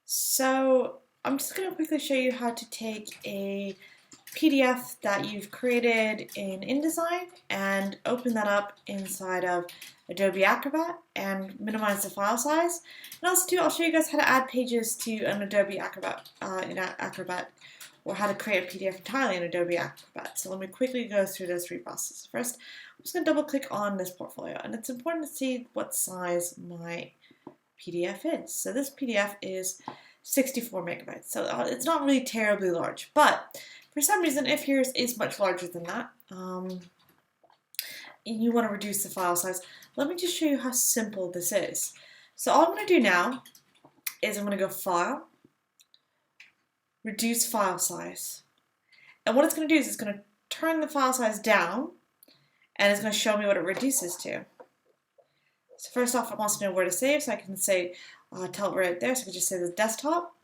So I'm just going to quickly show you how to take a PDF that you've created in InDesign and open that up inside of Adobe Acrobat and minimize the file size. And also too, I'll show you guys how to add pages to an Adobe Acrobat or how to create a PDF entirely in Adobe Acrobat. So let me quickly go through those three processes. First, I'm just going to double click on this portfolio, and it's important to see what size my PDF is. So this PDF is 64 megabytes, so it's not really terribly large, but for some reason, if yours is much larger than that, you want to reduce the file size, let me just show you how simple this is. So all I'm going to do now is I'm going to go File, Reduce File Size, and what it's going to do is it's going to turn the file size down, and it's going to show me what it reduces to. So first off, it wants to know where to save, so I can say, tell it right there, so I can just say the desktop,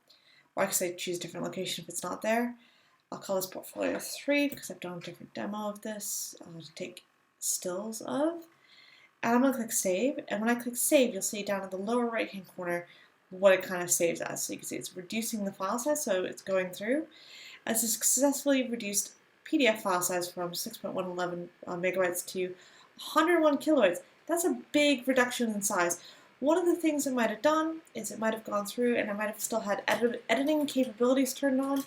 or I can say choose different location if it's not there. I'll call this portfolio 3 because I've done a different demo of this to take stills of. And I'm going to click save, and when I click save, you'll see down in the lower right hand corner what it kind of saves as. So you can see it's reducing the file size, so it's going through. And it's successfully reduced PDF file size from 6.111 megabytes to 101 kilobytes. That's a big reduction in size. One of the things it might have done is it might have gone through and I might have still had editing capabilities turned on.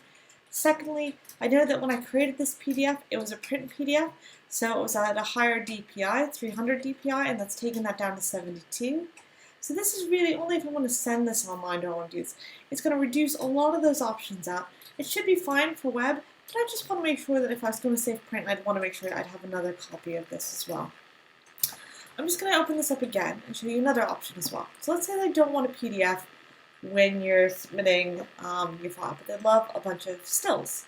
Secondly, I know that when I created this PDF, it was a print PDF, so it was at a higher DPI, 300 DPI, and that's taken that down to 72. So this is really only if I want to send this online do I want to do this. It's going to reduce a lot of those options out. It should be fine for web, but I just want to make sure that if I was going to save print, I'd want to make sure I'd have another copy of this as well. I'm just going to open this up again and show you another option as well. So let's say I don't want a PDF when you're submitting your file, but they love a bunch of stills.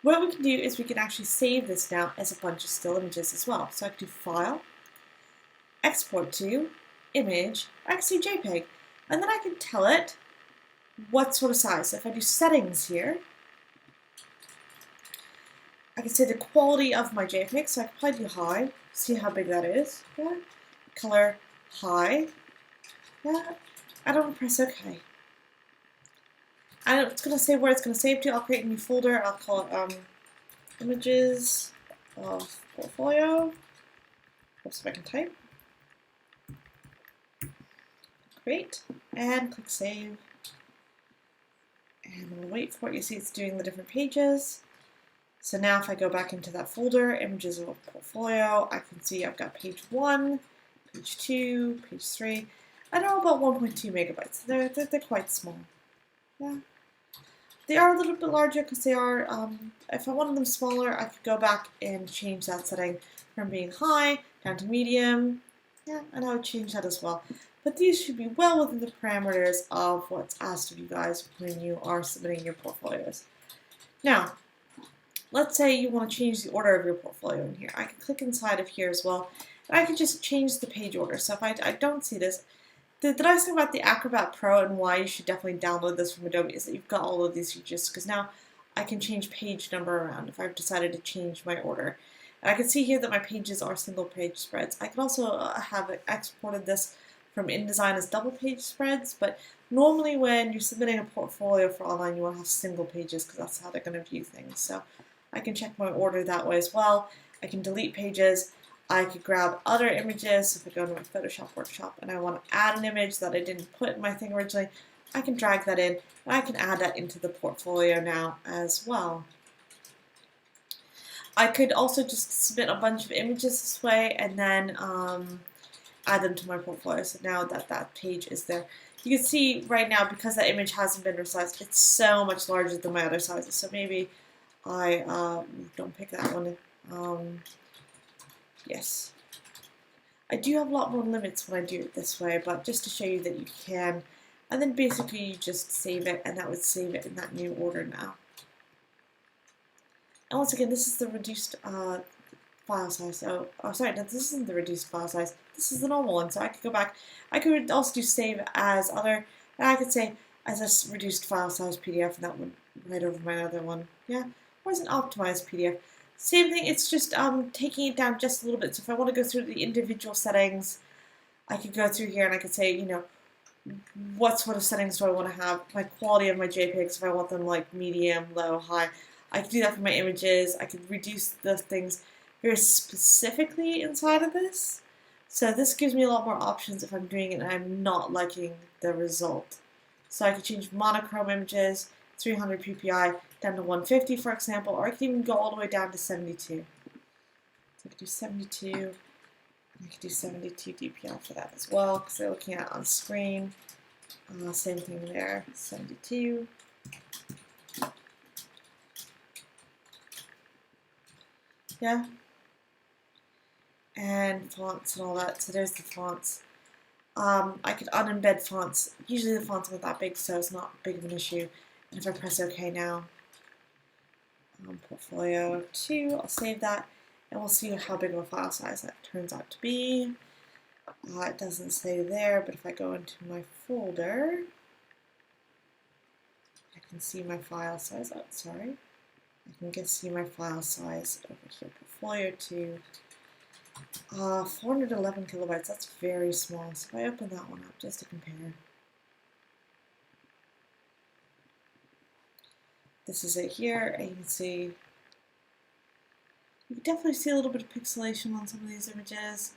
What we can do is we can actually save this now as a bunch of still images as well. So I can do File, Export to, Image, I can see JPEG, and then I can tell it what sort of size. So if I do Settings here, I can say the quality of my JPEG, so I can probably do High, see how big that is. Yeah. Color High. Yeah. I don't press OK. And it's going to say where it's going to save to. I'll create a new folder. I'll call it Images of Portfolio. Oops, if I can type. Create. And click Save. And we'll wait for it. You see it's doing the different pages. So now if I go back into that folder, Images of Portfolio, I can see I've got page 1, page 2, page 3, and they're all about 1.2 megabytes. They're quite small. Yeah. They are a little bit larger because they are, if I wanted them smaller, I could go back and change that setting from being high down to medium. Yeah, and I would change that as well. But these should be well within the parameters of what's asked of you guys when you are submitting your portfolios. Now, let's say you want to change the order of your portfolio in here. I can click inside of here as well, and I can just change the page order. So if I don't see this, did I say about the Acrobat Pro and why you should definitely download this from Adobe is that you've got all of these features, because now I can change page number around if I've decided to change my order. And I can see here that my pages are single page spreads. I can also have exported this from InDesign as double page spreads, but normally when you're submitting a portfolio for online, you want to have single pages because that's how they're going to view things. So I can check my order that way as well. I can delete pages. I could grab other images. So if I go to my Photoshop workshop and I want to add an image that I didn't put in my thing originally, I can drag that in and I can add that into the portfolio now as well. I could also just submit a bunch of images this way and then add them to my portfolio. So now that page is there. You can see right now, because that image hasn't been resized, it's so much larger than my other sizes. So maybe I don't pick that one. Yes. I do have a lot more limits when I do it this way, but just to show you that you can. And then basically you just save it, and that would save it in that new order now. And once again, this is the reduced file size. So, sorry, no, this isn't the reduced file size. This is the normal one. So I could go back. I could also do save as other, and I could say as a reduced file size PDF, and that would right over my other one. Yeah. Or as an optimized PDF. Same thing, it's just taking it down just a little bit. So if I want to go through the individual settings, I could go through here and I could say, you know, what sort of settings do I want to have, my quality of my JPEGs, if I want them like medium, low, high. I can do that for my images. I can reduce the things very specifically inside of this. So this gives me a lot more options if I'm doing it and I'm not liking the result. So I could change monochrome images, 300 ppi down to 150 for example, or I can even go all the way down to 72. So I could do 72. I could do 72 dpi for that as well, because they're looking at it on screen. Same thing there, 72. Yeah. And fonts and all that. So there's the fonts. I could unembed fonts. Usually the fonts aren't that big, so it's not big of an issue. And if I press OK now, portfolio 2, I'll save that, and we'll see how big of a file size that turns out to be. It doesn't say there, but if I go into my folder, I can see my file size. Oh, sorry. I can see my file size over here. Portfolio 2. 411 kilobytes, that's very small. So if I open that one up just to compare. This is it here, and you can see, you can definitely see a little bit of pixelation on some of these images.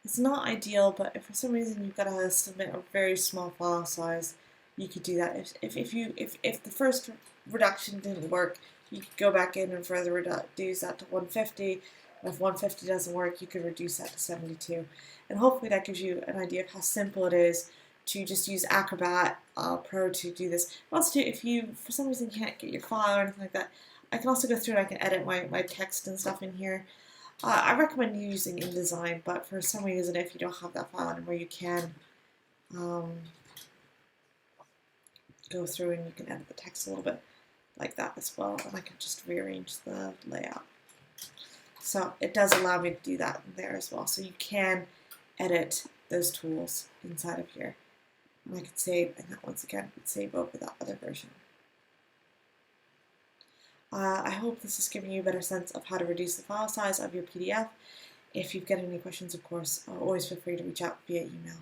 It's not ideal, but if for some reason you've got to submit a very small file size, you could do that. If the first reduction didn't work, you could go back in and further reduce that to 150. If 150 doesn't work, you could reduce that to 72. And hopefully that gives you an idea of how simple it is to just use Acrobat Pro to do this. Also, if you, for some reason, can't get your file or anything like that, I can also go through and I can edit my text and stuff in here. I recommend using InDesign, but for some reason, if you don't have that file anymore, you can go through and you can edit the text a little bit like that as well. And I can just rearrange the layout. So it does allow me to do that there as well. So you can edit those tools inside of here. And I could save, and that once again, I could save over that other version. I hope this is giving you a better sense of how to reduce the file size of your PDF. If you've got any questions, of course, always feel free to reach out via email.